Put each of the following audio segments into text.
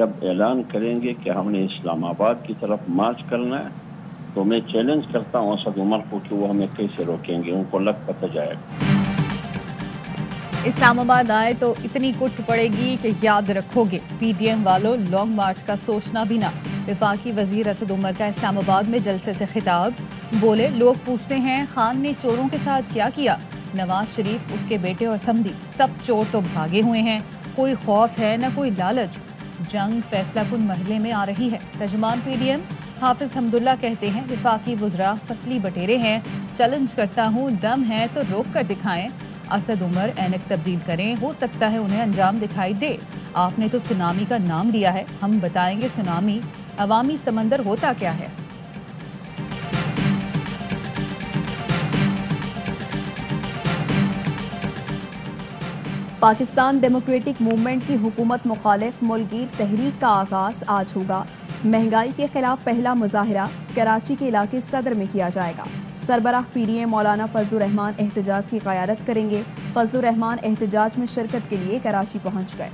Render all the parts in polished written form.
جب اعلان کریں گے کہ ہم نے اسلام آباد کی طرف مارچ کرنا ہے تو میں چیلنج کرتا ہوں اسد عمر کو کہ وہ ہمیں کیسے روکیں گے، ان کو لگ پتہ جائے گا۔ اسلام آباد آئے تو اتنی کٹ پڑے گی کہ یاد رکھو گے، پی ٹی ایم والوں لانگ مارچ کا سوچنا بھی نہ۔ وفاقی وزیر اسد عمر کا اسلام آباد میں جلسے سے خطاب، بولے لوگ پوچھتے ہیں خان نے چوروں کے ساتھ کیا کیا؟ نواز شریف، اس کے بیٹے اور سمدھی سب چور تو بھاگے ہوئے ہیں، کوئی خوف ہے نہ کوئی لالچ، جنگ فیصلہ کن مرحلے میں آ رہی ہے۔ ترجمان پی ڈی ایم حافظ حمداللہ کہتے ہیں وفاقی وزراء فصلی بٹیرے ہیں، چیلنج کرتا ہوں دم ہے تو روک کر دکھائیں۔ اسد عمر اینک تبدیل کریں، ہو سکتا ہے انہیں انجام دکھائی دے۔ آپ نے تو سونامی کا نام لیا ہے، ہم بتائیں گے سونامی عوامی سمندر ہوتا کیا ہے۔ پاکستان ڈیموکریٹک موومنٹ کی حکومت مخالف ملکگیر تحریک کا آغاز آج ہوگا۔ مہنگائی کے خلاف پہلا مظاہرہ کراچی کے علاقے صدر میں کیا جائے گا۔ سربراہ پی ڈی ایم مولانا فضل الرحمان احتجاج کی قیادت کریں گے۔ فضل الرحمان احتجاج میں شرکت کے لیے کراچی پہنچ گئے۔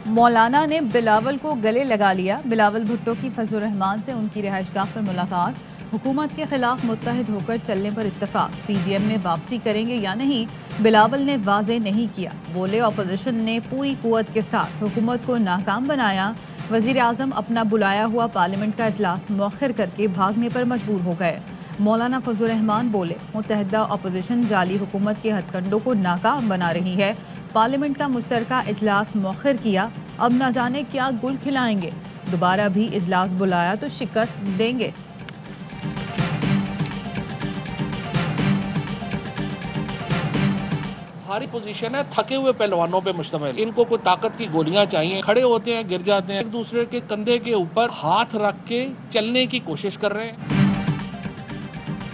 مولانا نے بلاول کو گلے لگا لیا۔ بلاول بھٹو کی فضل الرحمان سے ان کی رہائش گاہ پر ملاقات، حکومت کے خلاف متحد ہو کر چلنے پر اتفاق، پی ڈی ایم میں واپسی کریں گے یا نہیں بلاول نے واضح نہیں کیا، بولے اپوزیشن نے پوری قوت کے ساتھ حکومت کو ناکام بنایا۔ وزیر اعظم اپنا بلایا ہوا پارلیمنٹ کا اجلاس مؤخر کر کے بھاگنے پر مجبور ہو گئے۔ مولانا فضل الرحمان بولے متحدہ اپوزیشن جعلی حکومت کے ہتھ کنڈوں کو ناکام بنا رہی ہے، پارلیمنٹ کا مشترکہ اجلاس مؤخر کیا، اب نہ جانے کیا گل کھلائیں گے، دوبارہ بھی اجلاس بلایا تو شکست دیں گے۔ ساری پوزیشن ہے تھکے ہوئے پہلوانوں پہ مشتمل، ان کو کوئی طاقت کی گولیاں چاہیے، کھڑے ہوتے ہیں گر جاتے ہیں، ایک دوسرے کے کندھے کے اوپر ہاتھ رکھ کے چلنے کی کوشش کر رہے ہیں۔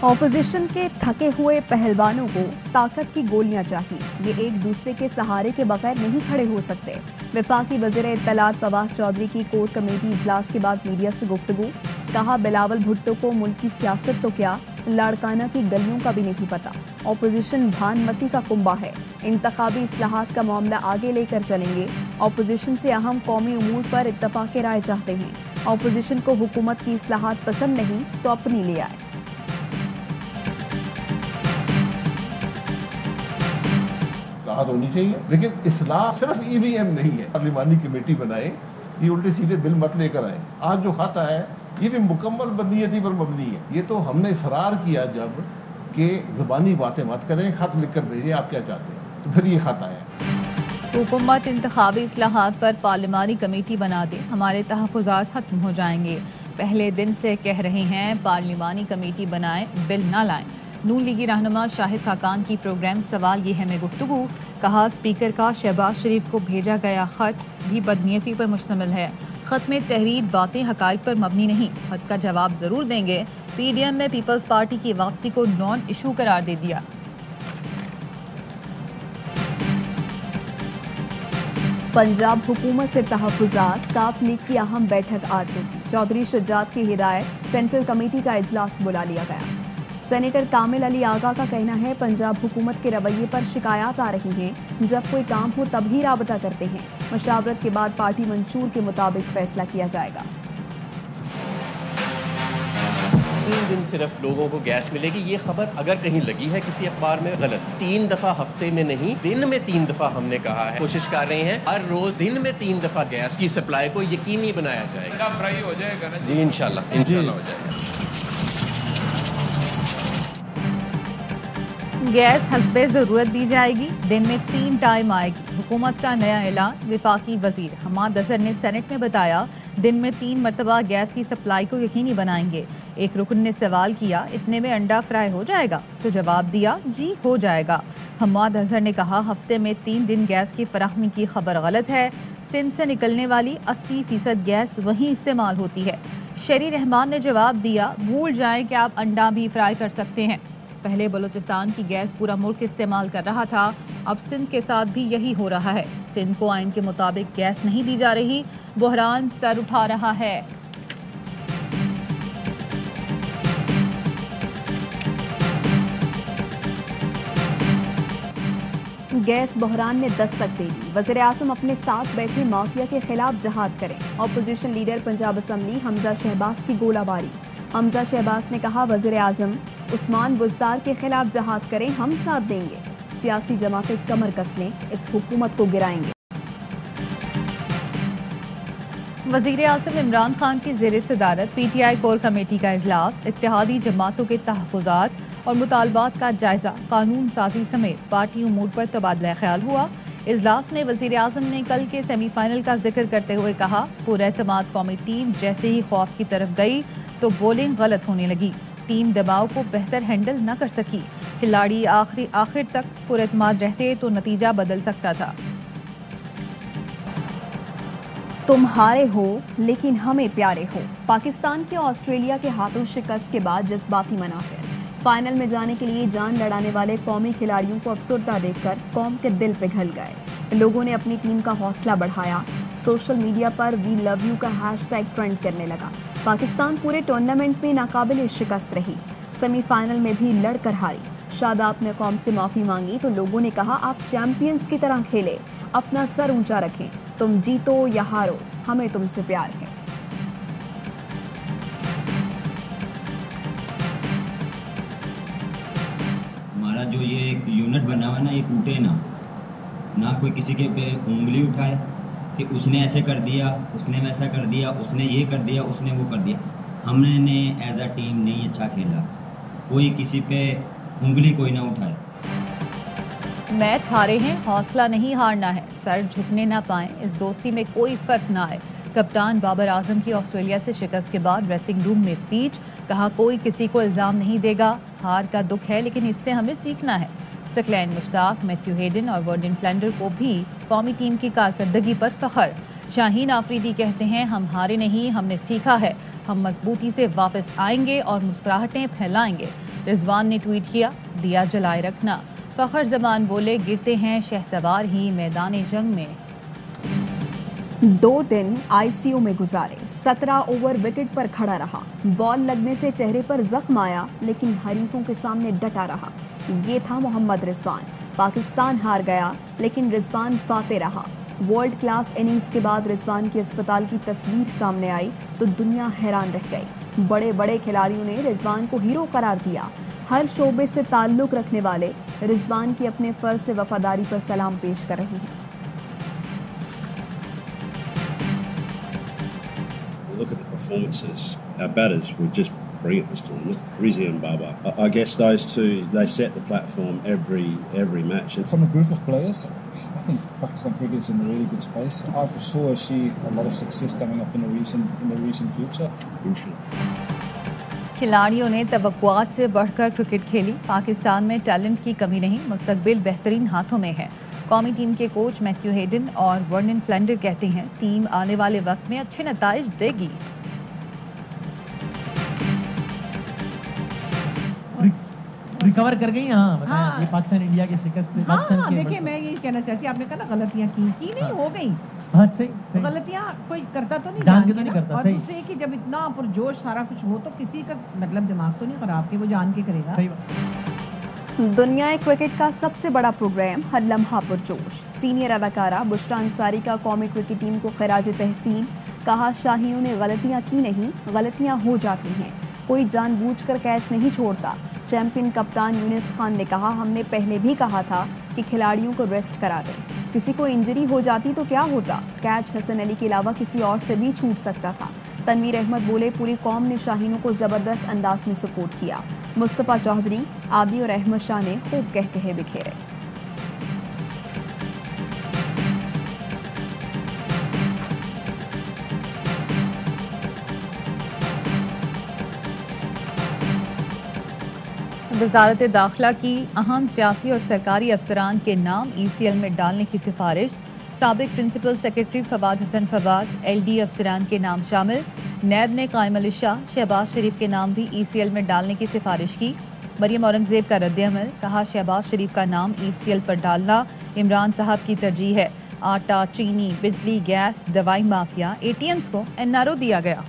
اپوزیشن کے تھکے ہوئے پہلوانوں کو طاقت کی گولیاں چاہیے، یہ ایک دوسرے کے سہارے کے بغیر نہیں کھڑے ہو سکتے۔ وفاقی وزیر اطلاعات فواد چودھری کی کور کمیٹی اجلاس کے بعد میڈیا سے گفتگو، کہا بلاول بھٹو کو ملک کی سیاست تو کیا لاڑکانہ کی گلیوں کا بھی نہیں پتا، اپوزیشن بھان متی کا کنبہ ہے، انتخابی اصلاحات کا معاملہ آگے لے کر چلیں گے، اپوزیشن سے اہم قومی امور پر اتفاق رائے چاہتے ہیں، اپوزیشن کو حکومت کی اصلاحات پسند نہیں تو اپنی لے آئے۔ اصلاحات ہونی چاہیے، لیکن اصلاح صرف ای وی ایم نہیں ہے، پارلیمانی کمیٹی بنائیں، یہ الٹے سیدھے بل مت لے کر آئیں۔ آج جو خط ہے یہ بھی مکمل بدنیتی پر مبنی ہے، یہ تو ہم نے اصرار کیا جب کہ زبانی باتیں مت کریں، خط لکھ کر بھیجیں آپ کیا چاہتے ہیں، تو پھر یہ خط آیا۔ حکومت انتخابی اصلاحات پر پارلیمانی کمیٹی بنا دے، ہمارے تحفظات ختم ہو جائیں گے، پہلے دن سے کہہ رہے ہیں پارلیمانی کمیٹی بنائیں بل نہ لائیں۔ نون لیگی رہنما شاہد خاقان کی پروگرام سوال یہ ہے میں گفتگو، کہا اسپیکر کا شہباز شریف کو بھیجا گیا خط بھی بدنیتی پر مشتمل ہے، خط میں تحریر باتیں حقائق پر مبنی نہیں، خط کا جواب ضرور دیں گے۔ پی ڈی ایم میں پیپلز پارٹی کی واپسی کو نان ایشو قرار دے دیا۔ پنجاب حکومت سے تحفظات، کاف لیگ کی اہم بیٹھک آج ہوگی، چودھری شجاعت کی ہدایت، سینٹرل کمیٹی کا اجلاس بلا لیا گیا۔ سینیٹر کامل علی آغا کا کہنا ہے پنجاب حکومت کے رویے پر شکایات آ رہی ہیں، جب کوئی کام ہو تب ہی رابطہ کرتے ہیں، مشاورت کے بعد پارٹی منشور کے مطابق فیصلہ کیا جائے گا۔ 3 دن صرف لوگوں کو گیس ملے گی، یہ خبر اگر کہیں لگی ہے کسی اخبار میں غلط ہے۔ 3 دفعہ ہفتے میں نہیں، دن میں 3 دفعہ ہم نے کہا ہے، کوشش کر رہے ہیں ہر روز دن میں 3 دفعہ گیس کی سپلائی کو یقینی بنایا جائے گا۔ فرائی ہو جائے گا نا جی، انشاءاللہ ہو جائے گا۔ گیس حسب ضرورت دی جائے گی، دن میں 3 ٹائم آئے گی، حکومت کا نیا اعلان۔ وفاقی وزیر حماد اظہر نے سینٹ میں بتایا دن میں 3 مرتبہ گیس کی سپلائی کو یقینی بنائیں گے۔ ایک رکن نے سوال کیا اتنے میں انڈا فرائی ہو جائے گا، تو جواب دیا جی ہو جائے گا۔ حماد اظہر نے کہا ہفتے میں 3 دن گیس کی فراہمی کی خبر غلط ہے، سندھ سے نکلنے والی 80% گیس وہیں استعمال ہوتی ہے۔ شری رحمان نے جواب دیا بھول جائیں کہ آپ انڈا بھی فرائی کر سکتے ہیں، پہلے بلوچستان کی گیس پورا ملک استعمال کر رہا تھا، اب سندھ کے ساتھ بھی یہی ہو رہا ہے، سندھ کو آئین کے مطابق گیس نہیں دی جا رہی، بحران سر اٹھا رہا ہے۔ गैस बहरान ने दस्तक दे दी। वज़ीर आज़म अपने साथ बैठे माफिया के खिलाफ जहाद करें। Opposition leader Punjab assembly Hamza Shahbaz की गोलाबारी। हमजा शहबाज ने कहा, वज़ीर आज़म उस्मान बुज़दार के खिलाफ जहाद करें, हम साथ देंगे। सियासी जमातें कमर कस लें, इस हुकूमत को गिराएंगे। वज़ीर आज़म इमरान खान की ज़ेर सदारत PTI कोर कमेटी का इजलास, इत्तेहादी जमातों के तहफ़्फ़ुज़ात और मुतालबात का जायज़ा, कानून साजी समेत पार्टी उमूर पर तबादला ख्याल हुआ। इजलास में वज़ीर आज़म ने कल के सेमीफाइनल का जिक्र करते हुए कहा, पुरएतमाद कौमी टीम जैसे ही खौफ की तरफ गई तो बॉलिंग गलत होने लगी, टीम दबाव को बेहतर हैंडल न कर सकी, खिलाड़ी आखिर तक पुरएतमाद रहते तो नतीजा बदल सकता था। तुम हारे हो लेकिन हमें प्यारे हो। पाकिस्तान के ऑस्ट्रेलिया के हाथों शिकस्त के बाद जज्बाती मनासिर। फाइनल में जाने के लिए जान लड़ाने वाले कौमी खिलाड़ियों को अफसरदा देखकर कौम के दिल पिघल गए। लोगों ने अपनी टीम का हौसला बढ़ाया। सोशल मीडिया पर वी लव यू का हैशटैग ट्रेंड करने लगा। पाकिस्तान पूरे टूर्नामेंट में नाकाबिल शिकस्त रही, सेमीफाइनल में भी लड़कर हारी। शादाब ने कौम से माफ़ी मांगी तो लोगों ने कहा, आप चैंपियंस की तरह खेले, अपना सर ऊंचा रखें, तुम जीतो या हारो, हमें तुमसे प्यार है। हमारा जो ये एक यूनिट बना हुआ ना, ये टूटे ना कोई किसी के पे उंगली उठाए कि उसने ऐसे कर दिया, उसने वैसा कर दिया, उसने ये कर दिया, उसने वो कर दिया। हमने एज अ टीम नहीं अच्छा खेला, कोई किसी पे उंगली कोई ना उठाए। मैच हारे हैं, हौसला नहीं हारना है, सर झुकने ना पाएं, इस दोस्ती में कोई फर्क ना आए। कप्तान बाबर आजम की ऑस्ट्रेलिया से शिकस्त के बाद ड्रेसिंग रूम में स्पीच, कहा कोई किसी को इल्ज़ाम नहीं देगा, हार का दुख है लेकिन इससे हमें सीखना है। सकलैन मुश्ताक, मैथ्यू हेडन और वर्डन फ्लेंडर को भी कौमी टीम की कारकर्दगी पर फख्र। शाहीन आफरीदी कहते हैं, हम हारे नहीं, हमने सीखा है, हम मजबूती से वापस आएंगे और मुस्कुराहटें फैलाएंगे। रिजवान ने ट्वीट किया, दिया जलाए रखना। फखर जमान बोले, गिरते हैं शहसवार ही मैदान जंग में। 2 दिन ICU में गुजारे, 17 ओवर विकेट पर खड़ा रहा, बॉल लगने से चेहरे पर जख्म आया लेकिन हरीफों के सामने डटा रहा। ये था मोहम्मद रिजवान। पाकिस्तान हार गया लेकिन रिजवान फाते रहा। वर्ल्ड क्लास इनिंग्स के बाद रिजवान की अस्पताल की तस्वीर सामने आई तो दुनिया हैरान रह गई। बड़े बड़े खिलाड़ियों ने रिजवान को हीरो करार दिया। हर शोबे से ताल्लुक रखने वाले रिजवान की अपने फर्ज से वफादारी पर सलाम पेश कर रहे हैं। Look at the performances. Our batters were just brilliant this tournament. Frizzy and Baba. I guess those two, they set the platform every match. From a group of players, I think Pakistan cricket is in a really good space. I for sure see a lot of success coming up in the recent future. खिलाड़ियों ने तवक्कुआत से बढ़कर cricket खेली। पाकिस्तान में talent की कमी नहीं, मुस्तकबिल बेहतरीन हाथों में है। कौमी टीम के कोच मैथ्यू हेडन और वर्डन फ्लेंडर कहते हैं, टीम आने वाले वक्त में अच्छे नताइज देगी। रिकवर कर गई। हाँ, ये पाकिस्तान इंडिया की शिकस्त से हाँ, देखिए मैं ये कहना चाहती, आपने कहा ना गलतियां की नहीं, हो गई। हाँ, सही। गलतियां कोई करता तो नहीं, जान के तो नहीं करता। और सही। दूसरे कि जब इतना पुरजोश सारा कुछ हो तो किसी का मतलब दिमाग तो नहीं खराब कि वो जान के करेगा। सही बात। दुनिया क्रिकेट का सबसे बड़ा प्रोग्राम हर लम्हा पुरजोश। सीनियर अदाकारा बुशरा अंसारी का कौमी क्रिकेट टीम को खिराज तहसीन। कहा, शाहियों ने गलतियां की नहीं, गलतियां हो जाती हैं, कोई जानबूझकर कैच नहीं छोड़ता। चैंपियन कप्तान यूनिस खान ने कहा, हमने पहले भी कहा था कि खिलाड़ियों को रेस्ट करा दें, किसी को इंजरी हो जाती तो क्या होता, कैच हसन अली के अलावा किसी और से भी छूट सकता था। तनवीर अहमद बोले, पूरी कौम ने शाहीनों को ज़बरदस्त अंदाज में सपोर्ट किया। मुस्तफ़ा चौधरी, आबी और अहमद शाह ने खूब कहे बिखेरे। वजारत दाखिला की अहम सियासी और सरकारी अफसरान के नाम ECL में डालने की सिफारिश। साबिक principal secretary Fawad Hasan Fawad, LD अफसरान के नाम शामिल। नैब ने कायम अली शाह, शहबाज शरीफ के नाम भी ECL में डालने की सिफारिश की। मरियम औरंगजेब का रद्द-ए-अमल, कहा शहबाज शरीफ का नाम ECL पर डालना इमरान साहब की तरजीह है। आटा, चीनी, बिजली, गैस, दवाई माफिया, ATMs को NRO दिया गया।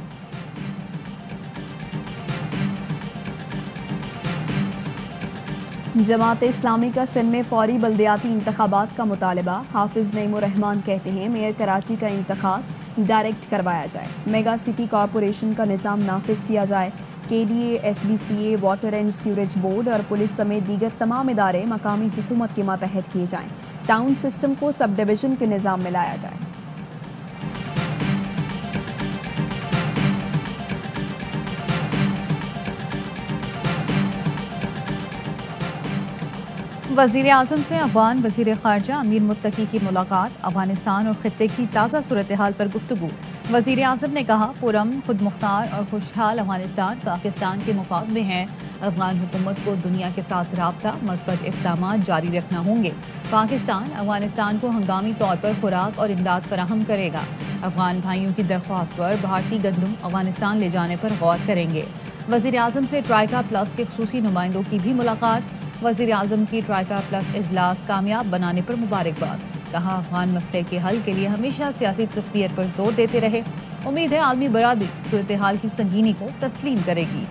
जमात इस्लामी का सिंध में फौरी बल्दियाती इंतखाबात का मुतालबा। हाफिज नईम रहमान कहते हैं मेयर कराची का इंतखाब डायरेक्ट करवाया जाए, मेगा सिटी कॉरपोरेशन का निज़ाम नाफिज किया जाए, KDA, SBCA, water and sewerage board और पुलिस समेत दीगर तमाम इदारे मकामी हुकूमत के मातहत किए जाएँ, टाउन सिस्टम को सब डिवीज़न के निज़ाम में लाया जाए। वज़ीर आज़म से अफ़गान वज़ीर ख़ारजा अमीर मुत्तकी की मुलाकात, अफ़गानिस्तान और ख़ित्ते की ताज़ा सूरत हाल पर गुफ्तगू। वज़ीर आज़म ने कहा पुरअमन, खुद मुख्तार और खुशहाल अफ़गानिस्तान पाकिस्तान के मुक़ाब में है। अफ़गान हुकूमत को दुनिया के साथ राब्ता, मस्बत इक़दामात जारी रखना होंगे। पाकिस्तान अफ़गानिस्तान को हंगामी तौर पर खुराक और इमदाद फराहम करेगा। अफ़गान भाइयों की दरख्वास्त पर भारतीय गंदम अफ़गानिस्तान ले जाने पर गौर करेंगे। वज़ीर आज़म से ट्राइका प्लस के ख़ुसूसी नुमाइंदों की भी मुलाकात। वज़ीर आज़म की ट्राइका प्लस इजलास कामयाब बनाने पर मुबारकबाद। कहा अफ़गान मसले के हल के लिए हमेशा सियासी तस्वीर पर जोर देते रहे। उम्मीद है आलमी बरादरी सूरत हाल की संगीनी को तस्लीम करेगी।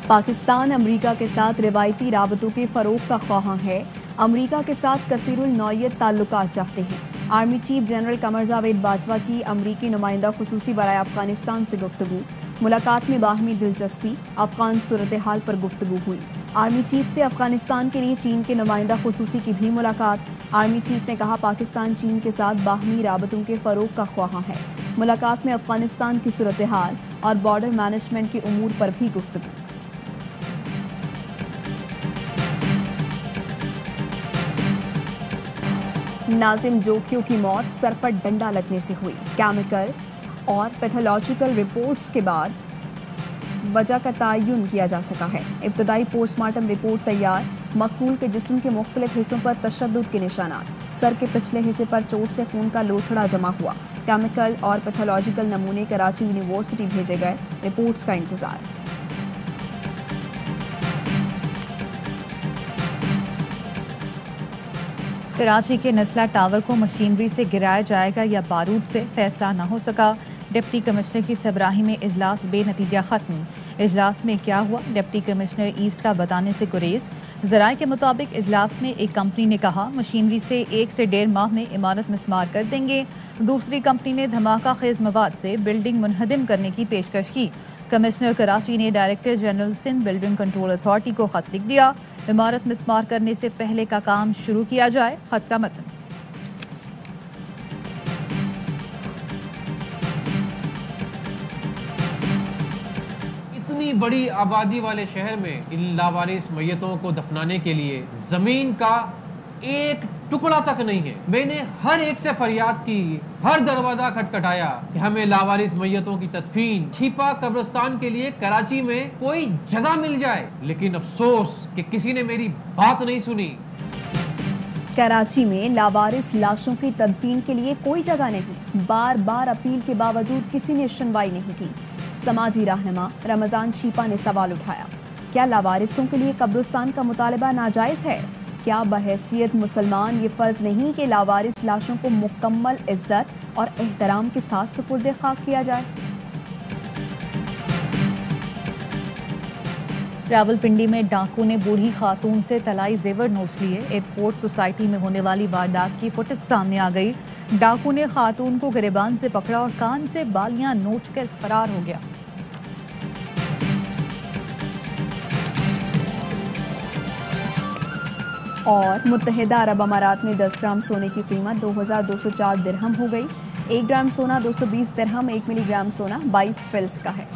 पाकिस्तान अमरीका के साथ रिवायती राबतों के फ़रोग़ का ख्वाहां है। अमरीका के साथ कसीरुल नौइयत ताल्लुकात चाहते हैं। Army chief general Qamar Javed Bajwa की अमरीकी नुमाइंदा खुसूसी बराए अफ़गानिस्तान से गुफ्तगू। मुलाकात में बाहमी दिलचस्पी, अफ़गान सूरत हाल पर गुफ्तगू हुई। आर्मी चीफ से अफ़गानिस्तान के लिए चीन के नुमाइंदा खुसूसी की भी मुलाकात। आर्मी चीफ ने कहा पाकिस्तान चीन के साथ बाहमी राबतों के फ़रोग़ का ख्वाहां है। मुलाकात में अफ़गानिस्तान की सूरत हाल और बॉर्डर मैनेजमेंट के उमूर पर भी गुफ्तगू। नाजिम जोखियों की मौत सर पर डंडा लगने से हुई। केमिकल और पैथोलॉजिकल रिपोर्ट्स के बाद वजह का तयन किया जा सका है। इब्तदाई पोस्टमार्टम रिपोर्ट तैयार। मकतूल के जिस्म के मुख्तलिफ हिस्सों पर तशद्दुद के निशानात। सर के पिछले हिस्से पर चोट से खून का लोथड़ा जमा हुआ। केमिकल और पैथोलॉजिकल नमूने कराची यूनिवर्सिटी भेजे गए। रिपोर्ट्स का इंतजार। कराची के नस्ला टावर को मशीनरी से गिराया जाएगा या बारूद से, फैसला न हो सका। डिप्टी कमिश्नर की सबराही में इजलास बेनतीजा खत्म। इजलास में क्या हुआ, डिप्टी कमिश्नर ईस्ट का बताने से गुरेज। ज़राए के मुताबिक इजलास में एक कंपनी ने कहा मशीनरी से 1 से 1.5 माह में इमारत मिस्मार कर देंगे। दूसरी कंपनी ने धमाका खेज मवाद से बिल्डिंग मुनहदिम करने की पेशकश की। कमिश्नर कराची ने director general Sindh building control authority को खत लिख दिया, इमारत मिस्मार करने से पहले का काम शुरू किया जाए। खत का मतन। इतनी बड़ी आबादी वाले शहर में इन लावारिस मैयतों को दफनाने के लिए जमीन का एक टुकड़ा तक नहीं है। मैंने हर एक से फरियाद की, हर दरवाजा खटखटाया कि हमें लावारिस मैयतों की तदफीन छिपा कब्रिस्तान के लिए कराची में कोई जगह मिल जाए, लेकिन अफसोस कि किसी ने मेरी बात नहीं सुनी। कराची में लावारिस लाशों की तदफीन के लिए कोई जगह नहीं। बार बार अपील के बावजूद किसी ने सुनवाई नहीं की। समाजी रहनुमा रमजान छिपा ने सवाल उठाया, क्या लावारिसों के लिए कब्रिस्तान का मुतालबा नाजायज़ है? क्या बहैसियत मुसलमान ये फ़र्ज़ नहीं कि लावारिस लाशों को मुकम्मल इज्जत और एहतराम के साथ सुपुर्द खाक किया जाए? रावलपिंडी में डाकू ने बूढ़ी खातून से तलाई जेवर नोच लिए। एयरपोर्ट सोसाइटी में होने वाली वारदात की फुटेज सामने आ गई। डाकू ने खातून को गिरेबान से पकड़ा और कान से बालियां नोच कर फरार हो गया। और मुत्तहिदा अरब अमारात में 10 ग्राम सोने की कीमत 2204 दिरहम हो गई। 1 ग्राम सोना 220 दिरहम, 1 मिलीग्राम सोना 22 फिल्स का है।